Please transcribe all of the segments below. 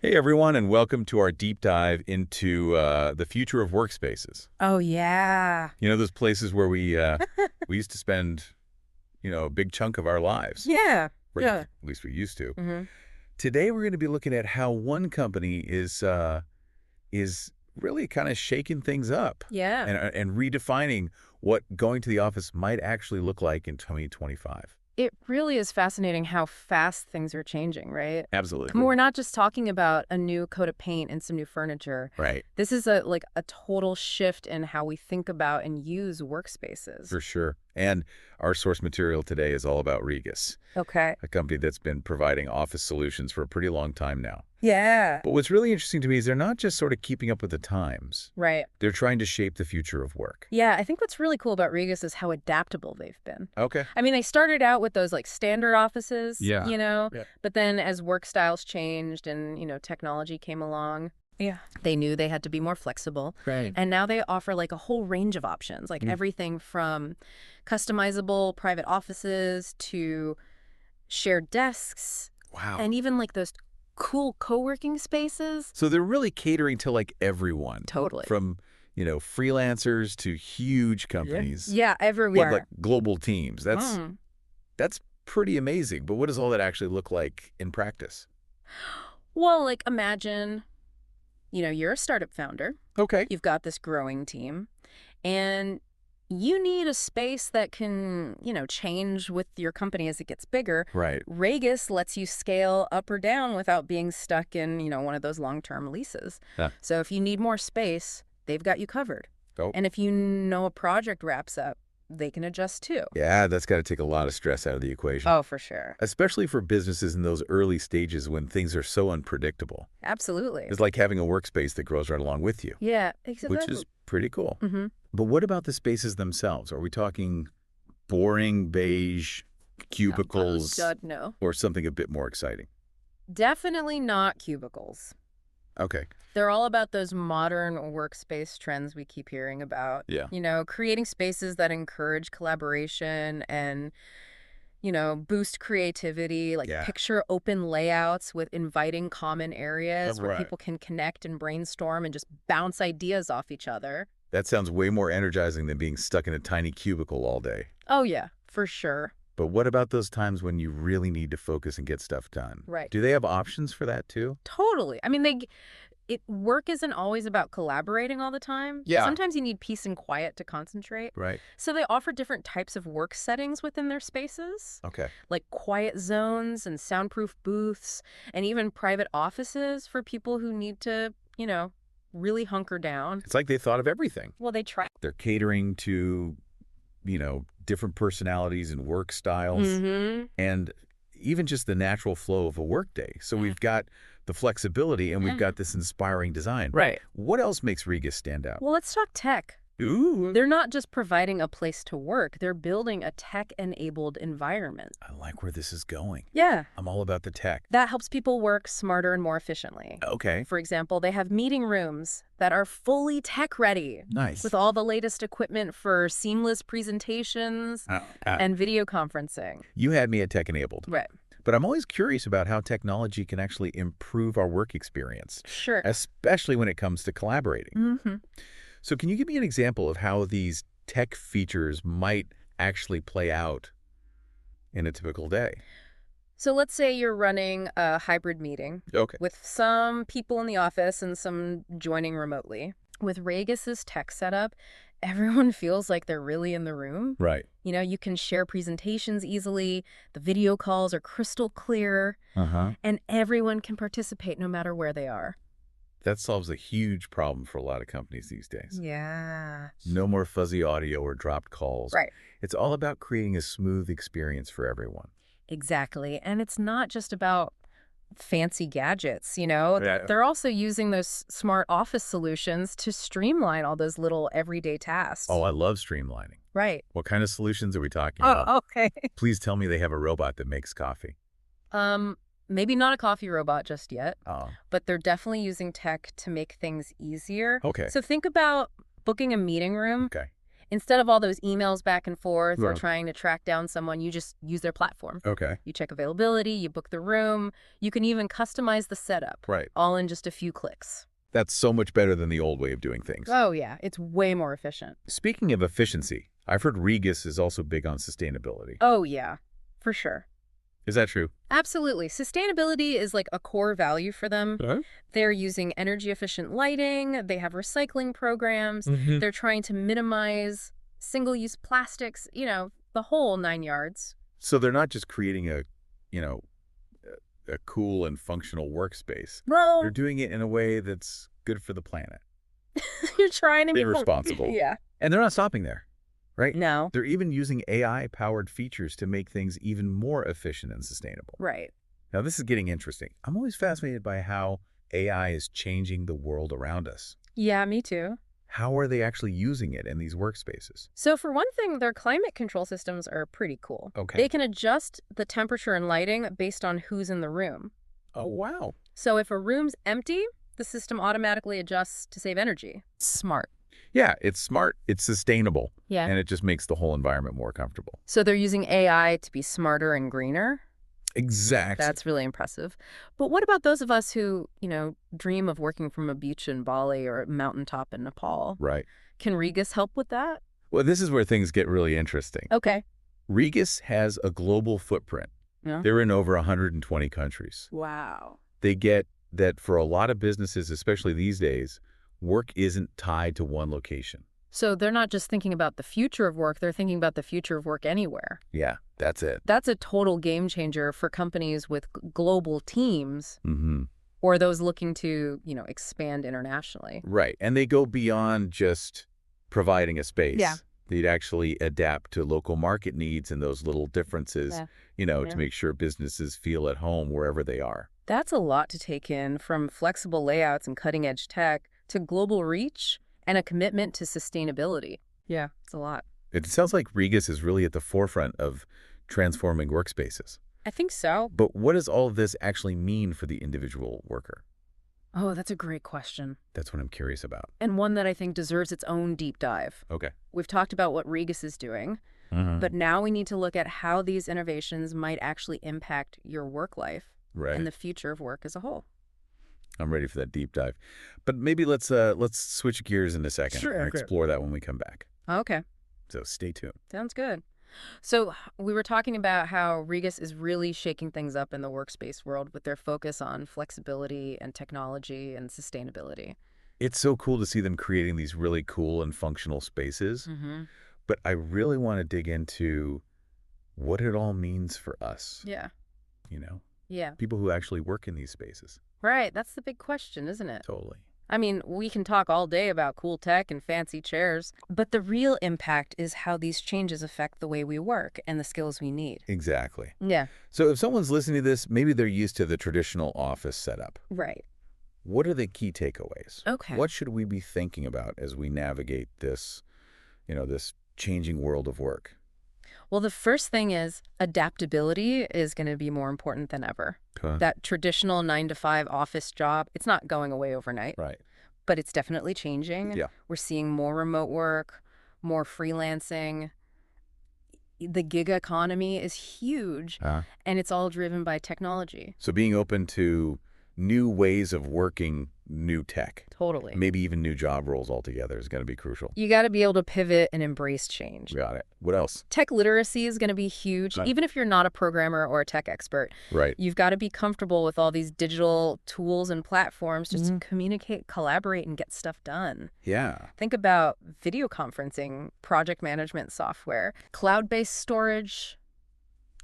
Hey everyone, and welcome to our deep dive into the future of workspaces. Oh, yeah. You know, those places where we used to spend, a big chunk of our lives, Yeah. or Yeah. at least we used to. hmm Today we're going to be looking at how one company is really kind of shaking things up Yeah. and redefining what going to the office might actually look like in 2025. It really is fascinating how fast things are changing, right? Absolutely. We're not just talking about a new coat of paint and some new furniture. Right. This is a total shift in how we think about and use workspaces. For sure. And our source material today is all about Regus, Okay. a company that's been providing office solutions for a pretty long time now. Yeah. But what's really interesting to me is they're not just sort of keeping up with the times. Right. They're trying to shape the future of work. Yeah, I think what's really cool about Regus is how adaptable they've been. Okay. I mean, they started out with those standard offices, Yeah. Yeah. but then as work styles changed and, technology came along, Yeah. they knew they had to be more flexible. Right. And now they offer a whole range of options, everything from customizable private offices to shared desks Wow. and even those cool co-working spaces. So they're really catering to everyone. Totally. From, freelancers to huge companies. Yeah, Like everywhere. global teams. Mm. That's pretty amazing. But what does all that actually look like in practice? Well, imagine, you're a startup founder. Okay. You've got this growing team, and you need a space that can, change with your company as it gets bigger. Right. Regus lets you scale up or down without being stuck in, one of those long-term leases. Yeah. So if you need more space, they've got you covered. Oh. And if you know a project wraps up, they can adjust too. Yeah, that's got to take a lot of stress out of the equation. Oh, for sure. Especially for businesses in those early stages when things are so unpredictable. Absolutely. It's like having a workspace that grows right along with you, Yeah, which exactly. is pretty cool. Mm-hmm. But what about the spaces themselves? Are we talking boring beige cubicles God, no. or something a bit more exciting? Definitely not cubicles. Okay. They're all about those modern workspace trends we keep hearing about. Yeah. Creating spaces that encourage collaboration and, boost creativity, Yeah. picture open layouts with inviting common areas where Right. people can connect and brainstorm and just bounce ideas off each other. That sounds way more energizing than being stuck in a tiny cubicle all day. Oh, yeah, for sure. But what about those times when you really need to focus and get stuff done? Right. Do they have options for that too? Totally. I mean, work isn't always about collaborating all the time. Yeah. Sometimes you need peace and quiet to concentrate. Right. So they offer different types of work settings within their spaces, Okay. like quiet zones and soundproof booths, and even private offices for people who need to, really hunker down. It's like they thought of everything. Well, they try. They're catering to, different personalities and work styles Mm-hmm. and even just the natural flow of a workday. So we've got the flexibility and we've got this inspiring design. Right. What else makes Regus stand out? Well, let's talk tech. Ooh. They're not just providing a place to work. They're building a tech-enabled environment. I like where this is going. Yeah. I'm all about the tech. That helps people work smarter and more efficiently. Okay. For example, they have meeting rooms that are fully tech-ready. Nice. With all the latest equipment for seamless presentations and video conferencing. You had me at tech enabled. Right. But I'm always curious about how technology can actually improve our work experience, Sure. especially when it comes to collaborating. Mm-hmm. So can you give me an example of how these tech features might actually play out in a typical day? So let's say you're running a hybrid meeting Okay. with some people in the office and some joining remotely. With Regus's tech setup, everyone feels like they're really in the room. Right. You can share presentations easily, the video calls are crystal clear, and everyone can participate no matter where they are. That solves a huge problem for a lot of companies these days. Yeah. No more fuzzy audio or dropped calls. Right. It's all about creating a smooth experience for everyone. Exactly. And it's not just about fancy gadgets, Yeah. They're also using those smart office solutions to streamline all those little everyday tasks. Oh, I love streamlining. Right. What kind of solutions are we talking about? Oh, okay. Please tell me they have a robot that makes coffee. Maybe not a coffee robot just yet, Oh. but they're definitely using tech to make things easier. Okay. So think about booking a meeting room. Okay. Instead of all those emails back and forth or Right. trying to track down someone, you just use their platform. Okay. You check availability, you book the room, you can even customize the setup, Right. all in just a few clicks. That's so much better than the old way of doing things. Oh, yeah, it's way more efficient. Speaking of efficiency, I've heard Regus is also big on sustainability. Oh, yeah, for sure. Is that true? Absolutely. Sustainability is like a core value for them. Huh? They're using energy efficient lighting, they have recycling programs, Mm-hmm. they're trying to minimize single-use plastics, the whole 9 yards. So they're not just creating you know, a cool and functional workspace. Well, They're doing it in a way that's good for the planet. you're trying to be They're responsible. Yeah. And they're not stopping there, right? No. They're even using AI-powered features to make things even more efficient and sustainable. Right. Now, this is getting interesting. I'm always fascinated by how AI is changing the world around us. Yeah, me too. How are they actually using it in these workspaces? So for one thing, their climate control systems are pretty cool. Okay. They can adjust the temperature and lighting based on who's in the room. Oh, wow. So if a room's empty, the system automatically adjusts to save energy. Smart. Yeah, it's smart, it's sustainable, Yeah. and it just makes the whole environment more comfortable. So they're using AI to be smarter and greener. Exactly. That's really impressive. But what about those of us who, dream of working from a beach in Bali or a mountaintop in Nepal? Right. Can Regus help with that? Well, this is where things get really interesting. Okay. Regus has a global footprint. Yeah. They're in over 120 countries. Wow. They get that for a lot of businesses, especially these days, work isn't tied to one location. So they're not just thinking about the future of work, they're thinking about the future of work anywhere. Yeah, that's it. That's a total game changer for companies with global teams Mm-hmm. or those looking to, expand internationally. Right. And they go beyond just providing a space. Yeah. They'd actually adapt to local market needs and those little differences, Yeah. to make sure businesses feel at home wherever they are. That's a lot to take in, from flexible layouts and cutting-edge tech to global reach and a commitment to sustainability. Yeah, it's a lot. It sounds like Regus is really at the forefront of transforming workspaces. I think so. But what does all of this actually mean for the individual worker? Oh, that's a great question. That's what I'm curious about. And one that I think deserves its own deep dive. Okay. We've talked about what Regus is doing, but now we need to look at how these innovations might actually impact your work life Right. and the future of work as a whole. I'm ready for that deep dive. But maybe let's switch gears in a second Sure, and okay. explore that when we come back. Okay, So stay tuned. sounds good. So we were talking about how Regus is really shaking things up in the workspace world with their focus on flexibility and technology and sustainability. It's so cool to see them creating these really cool and functional spaces. Mm-hmm. But I really want to dig into what it all means for us, Yeah. Yeah. people who actually work in these spaces. Right. That's the big question, isn't it? Totally. I mean, we can talk all day about cool tech and fancy chairs, but the real impact is how these changes affect the way we work and the skills we need. Exactly. Yeah. So if someone's listening to this, maybe they're used to the traditional office setup. Right. What are the key takeaways? Okay. What should we be thinking about as we navigate this, this changing world of work? Well, the first thing is adaptability is going to be more important than ever. Okay. That traditional 9-to-5 office job, it's not going away overnight, Right. but it's definitely changing. Yeah. We're seeing more remote work, more freelancing. The gig economy is huge, and it's all driven by technology. So being open to new ways of working new tech, Totally. maybe even new job roles altogether is going to be crucial. You got to be able to pivot and embrace change. Got it. What else? Tech literacy is going to be huge, Right. even if you're not a programmer or a tech expert. Right. You've got to be comfortable with all these digital tools and platforms just to communicate, collaborate, and get stuff done. Yeah. Think about video conferencing, project management software, cloud-based storage.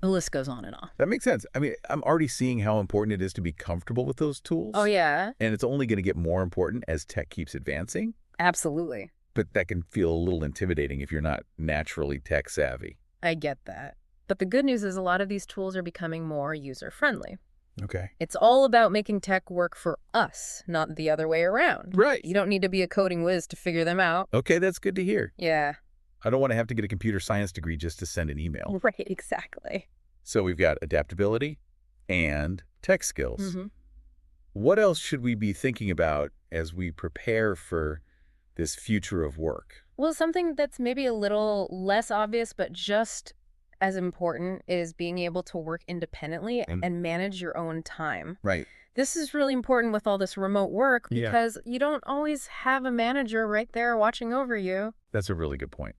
The list goes on and on. That makes sense. I mean, I'm already seeing how important it is to be comfortable with those tools. Oh, yeah, And it's only going to get more important as tech keeps advancing. absolutely. But that can feel a little intimidating if you're not naturally tech savvy. I get that. But the good news is a lot of these tools are becoming more user-friendly. Okay. It's all about making tech work for us, not the other way around. Right. You don't need to be a coding whiz to figure them out. Okay, that's good to hear. Yeah, I don't want to have to get a computer science degree just to send an email. right, exactly. So we've got adaptability and tech skills. Mm-hmm. What else should we be thinking about as we prepare for this future of work? Well, something that's maybe a little less obvious, but just as important is being able to work independently And and manage your own time. right. This is really important with all this remote work Yeah. because you don't always have a manager right there watching over you. That's a really good point.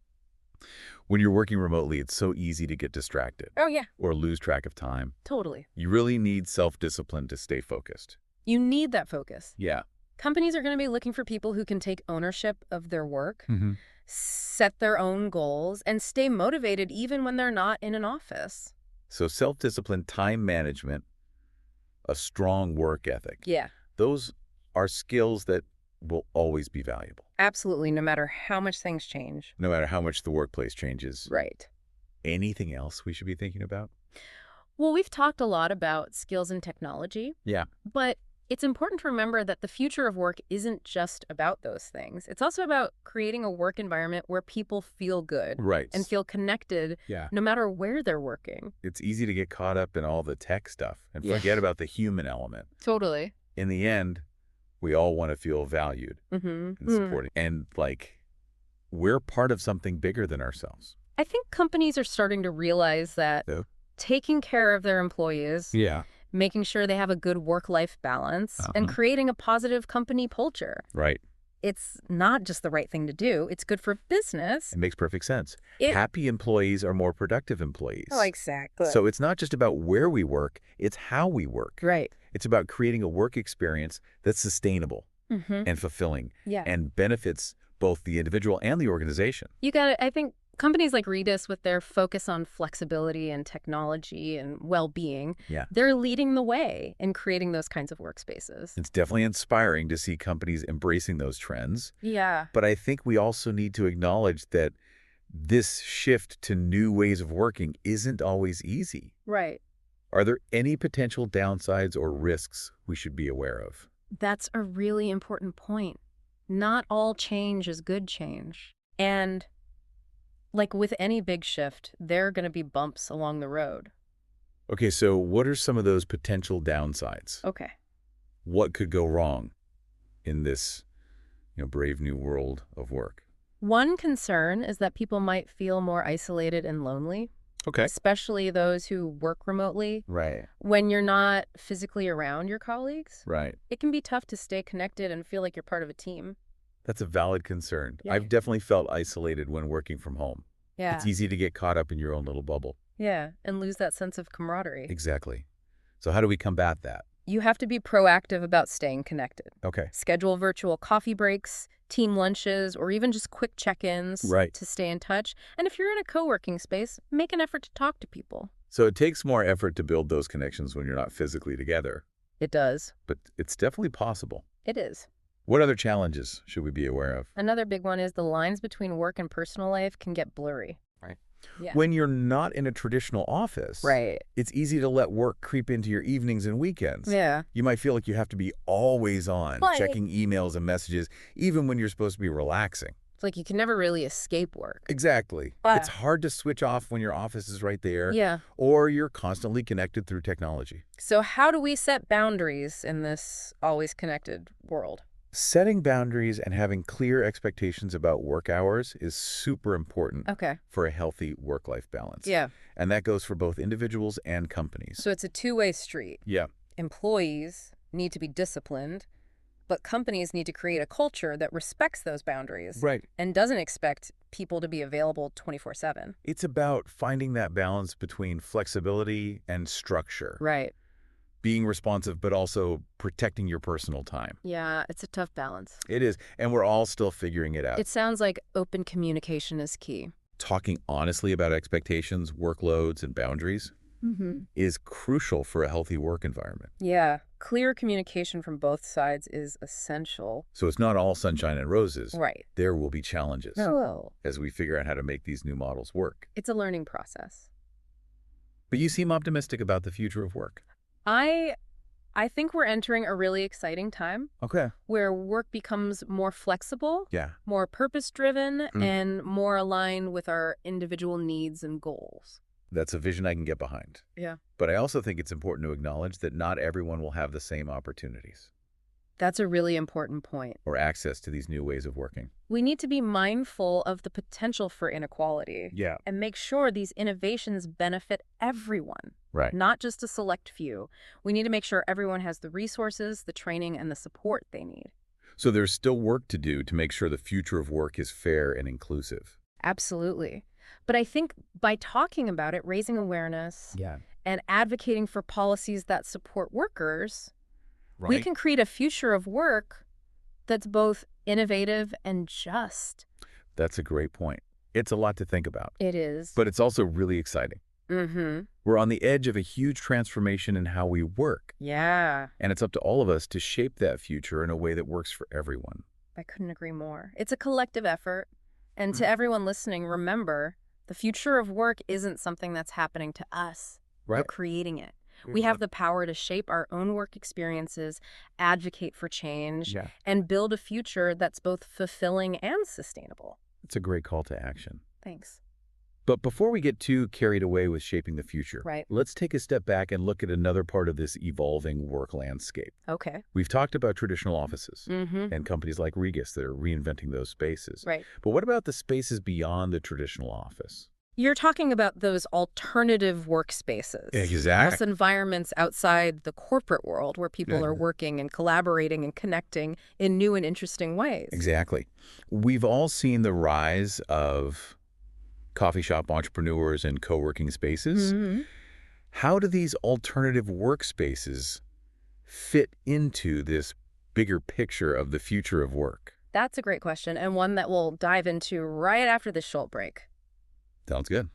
When you're working remotely, it's so easy to get distracted Oh, yeah, or lose track of time. totally. You really need self-discipline to stay focused. You need that focus. Yeah. Companies are going to be looking for people who can take ownership of their work, Mm-hmm. set their own goals, and stay motivated even when they're not in an office. So self-discipline, time management, a strong work ethic. Yeah, Those are skills that will always be valuable, absolutely, no matter how much things change. no matter how much the workplace changes. Right. Anything else we should be thinking about? Well, we've talked a lot about skills and technology, Yeah. but it's important to remember that the future of work isn't just about those things. It's also about creating a work environment where people feel good Right. and feel connected Yeah. no matter where they're working. It's easy to get caught up in all the tech stuff and Yeah. forget about the human element. Totally. In the end, we all want to feel valued and supported. And we're part of something bigger than ourselves. I think companies are starting to realize that So? taking care of their employees, Yeah. making sure they have a good work-life balance, and creating a positive company culture. Right. It's not just the right thing to do. It's good for business. It makes perfect sense. It- Happy employees are more productive employees. Oh, exactly. So it's not just about where we work, it's how we work. Right. It's about creating a work experience that's sustainable and fulfilling Yeah. and benefits both the individual and the organization. You got it. I think companies like Regus, with their focus on flexibility and technology and well-being, Yeah. they're leading the way in creating those kinds of workspaces. It's definitely inspiring to see companies embracing those trends. Yeah. But I think we also need to acknowledge that this shift to new ways of working isn't always easy. Right. Are there any potential downsides or risks we should be aware of? That's a really important point. Not all change is good change. And like with any big shift, there are going to be bumps along the road. Okay, so what are some of those potential downsides? Okay. What could go wrong in this, brave new world of work? One concern is that people might feel more isolated and lonely, Okay. especially those who work remotely. Right. When you're not physically around your colleagues, Right. it can be tough to stay connected and feel like you're part of a team. That's a valid concern. Yeah. I've definitely felt isolated when working from home. Yeah. It's easy to get caught up in your own little bubble. Yeah, and lose that sense of camaraderie. Exactly. So how do we combat that? You have to be proactive about staying connected. Okay. Schedule virtual coffee breaks, team lunches, or even just quick check-ins Right. to stay in touch. And if you're in a co-working space, make an effort to talk to people. So it takes more effort to build those connections when you're not physically together, It does. but it's definitely possible. It is. What other challenges should we be aware of? Another big one is the lines between work and personal life can get blurry. Right. Yeah. When you're not in a traditional office, Right. it's easy to let work creep into your evenings and weekends. Yeah. You might feel like you have to be always on, But- checking emails and messages, even when you're supposed to be relaxing. It's like you can never really escape work. Exactly. But- It's hard to switch off when your office is right there, Yeah. or you're constantly connected through technology. So how do we set boundaries in this always connected world? Setting boundaries and having clear expectations about work hours is super important Okay. for a healthy work-life balance. Yeah. And that goes for both individuals and companies. So it's a two-way street. Yeah. Employees need to be disciplined, but companies need to create a culture that respects those boundaries Right. and doesn't expect people to be available 24/7. It's about finding that balance between flexibility and structure. Right. Being responsive, but also protecting your personal time. Yeah, it's a tough balance. It is. And we're all still figuring it out. It sounds like open communication is key. Talking honestly about expectations, workloads, and boundaries is crucial for a healthy work environment. Yeah, clear communication from both sides is essential. So it's not all sunshine and roses. Right. There will be challenges Well, as we figure out how to make these new models work. it's a learning process. But you seem optimistic about the future of work. I think we're entering a really exciting time Okay. where work becomes more flexible, Yeah. more purpose-driven, Mm. and more aligned with our individual needs and goals. That's a vision I can get behind. Yeah. But I also think it's important to acknowledge that not everyone will have the same opportunities. That's a really important point. or access to these new ways of working. We need to be mindful of the potential for inequality Yeah. and make sure these innovations benefit everyone, Right. not just a select few. We need to make sure everyone has the resources, the training, and the support they need. So there's still work to do to make sure the future of work is fair and inclusive. Absolutely. But I think by talking about it, raising awareness, Yeah. and advocating for policies that support workers, Right. we can create a future of work that's both innovative and just. That's a great point. It's a lot to think about, It is. but it's also really exciting. Mm-hmm. We're on the edge of a huge transformation in how we work, Yeah. and it's up to all of us to shape that future in a way that works for everyone. I couldn't agree more. It's a collective effort. And to everyone listening, remember, the future of work isn't something that's happening to us. We're creating it. We have the power to shape our own work experiences, advocate for change, Yeah. and build a future that's both fulfilling and sustainable. It's a great call to action. Thanks. But before we get too carried away with shaping the future, Right. let's take a step back and look at another part of this evolving work landscape. Okay. We've talked about traditional offices Mm-hmm. and companies like Regus that are reinventing those spaces. Right. But what about the spaces beyond the traditional office? You're talking about those alternative workspaces. Exactly. Those environments outside the corporate world where people are working and collaborating and connecting in new and interesting ways. Exactly. We've all seen the rise of coffee shop entrepreneurs and co-working spaces. Mm-hmm. How do these alternative workspaces fit into this bigger picture of the future of work? That's a great question, and one that we'll dive into right after this short break. Sounds good.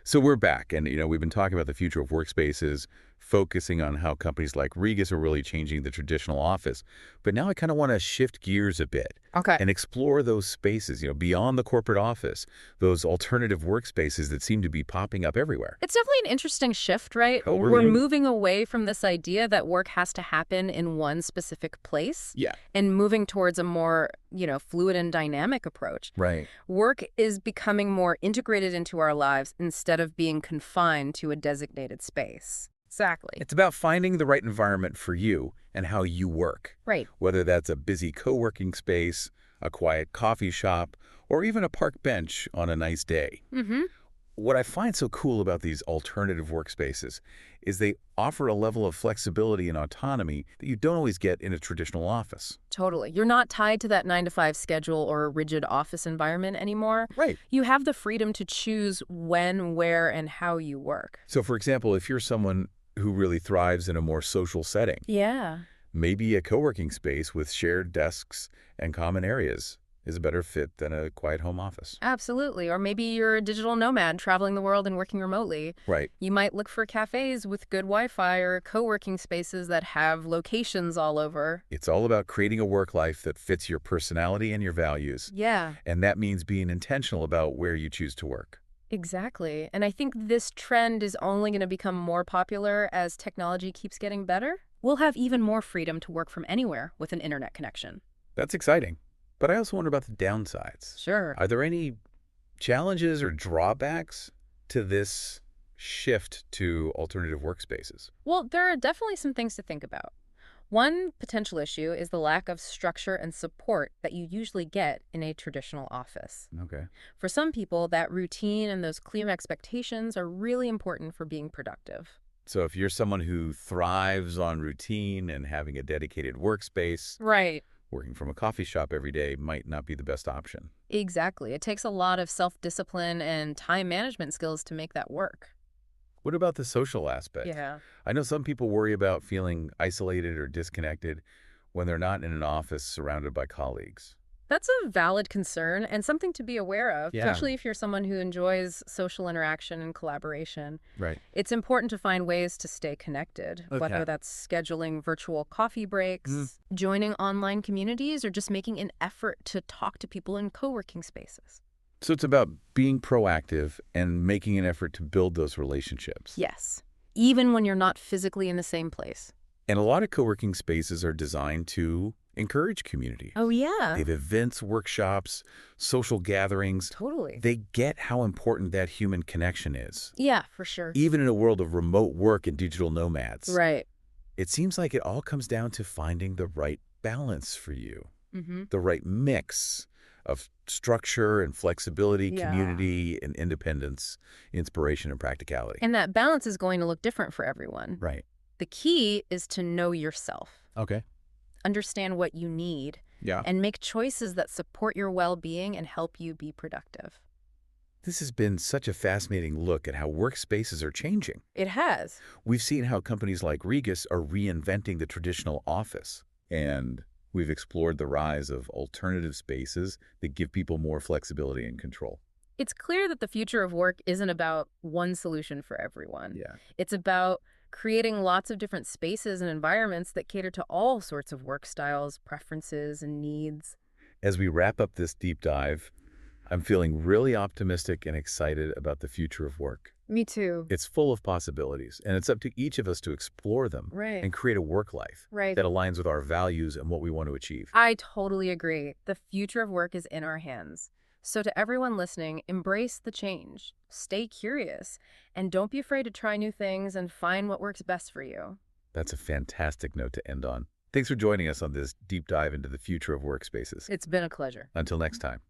So we're back, and we've been talking about the future of workspaces, focusing on how companies like Regus are really changing the traditional office. But now I kind of want to shift gears a bit Okay. and explore those spaces, beyond the corporate office, those alternative workspaces that seem to be popping up everywhere. It's definitely an interesting shift, right? Totally. We're moving away from this idea that work has to happen in one specific place Yeah. and moving towards a more, fluid and dynamic approach. Right. Work is becoming more integrated into our lives instead of being confined to a designated space. Exactly. It's about finding the right environment for you and how you work, Right. whether that's a busy co-working space, a quiet coffee shop, or even a park bench on a nice day. Mm-hmm. What I find so cool about these alternative workspaces is they offer a level of flexibility and autonomy that you don't always get in a traditional office. Totally. You're not tied to that 9-to-5 schedule or a rigid office environment anymore. Right. You have the freedom to choose when, where, and how you work. So, for example, if you're someone who really thrives in a more social setting, Yeah. maybe a co-working space with shared desks and common areas is a better fit than a quiet home office. Absolutely. Or maybe you're a digital nomad traveling the world and working remotely. Right. You might look for cafes with good Wi-Fi or co-working spaces that have locations all over. It's all about creating a work life that fits your personality and your values. Yeah, And that means being intentional about where you choose to work. exactly. And I think this trend is only going to become more popular as technology keeps getting better. We'll have even more freedom to work from anywhere with an internet connection. That's exciting. But I also wonder about the downsides. Sure. Are there any challenges or drawbacks to this shift to alternative workspaces? Well, there are definitely some things to think about. One potential issue is the lack of structure and support that you usually get in a traditional office. Okay. For some people, that routine and those clear expectations are really important for being productive. So if you're someone who thrives on routine and having a dedicated workspace, Right. working from a coffee shop every day might not be the best option. Exactly. It takes a lot of self-discipline and time management skills to make that work. What about the social aspect? Yeah. I know some people worry about feeling isolated or disconnected when they're not in an office surrounded by colleagues. That's a valid concern and something to be aware of, Yeah. especially if you're someone who enjoys social interaction and collaboration. Right. It's important to find ways to stay connected, Okay. whether that's scheduling virtual coffee breaks, joining online communities, or just making an effort to talk to people in co-working spaces. So it's about being proactive and making an effort to build those relationships. Yes, even when you're not physically in the same place. And a lot of co-working spaces are designed to encourage community. Oh, yeah. They have events, workshops, social gatherings. Totally. They get how important that human connection is. Yeah, for sure. Even in a world of remote work and digital nomads. Right. It seems like it all comes down to finding the right balance for you, Hmm. the right mix of structure and flexibility, Yeah. community and independence, inspiration and practicality. And that balance is going to look different for everyone. Right. The key is to know yourself, Okay. understand what you need, Yeah. and make choices that support your well-being and help you be productive. This has been such a fascinating look at how workspaces are changing. It has. We've seen how companies like Regus are reinventing the traditional office, and we've explored the rise of alternative spaces that give people more flexibility and control. It's clear that the future of work isn't about one solution for everyone. Yeah. It's about creating lots of different spaces and environments that cater to all sorts of work styles, preferences, and needs. As we wrap up this deep dive, I'm feeling really optimistic and excited about the future of work. Me too. It's full of possibilities, and it's up to each of us to explore them Right. and create a work life Right. that aligns with our values and what we want to achieve. I totally agree. The future of work is in our hands. So to everyone listening, embrace the change, stay curious, and don't be afraid to try new things and find what works best for you. That's a fantastic note to end on. Thanks for joining us on this deep dive into the future of workspaces. It's been a pleasure. Until next time.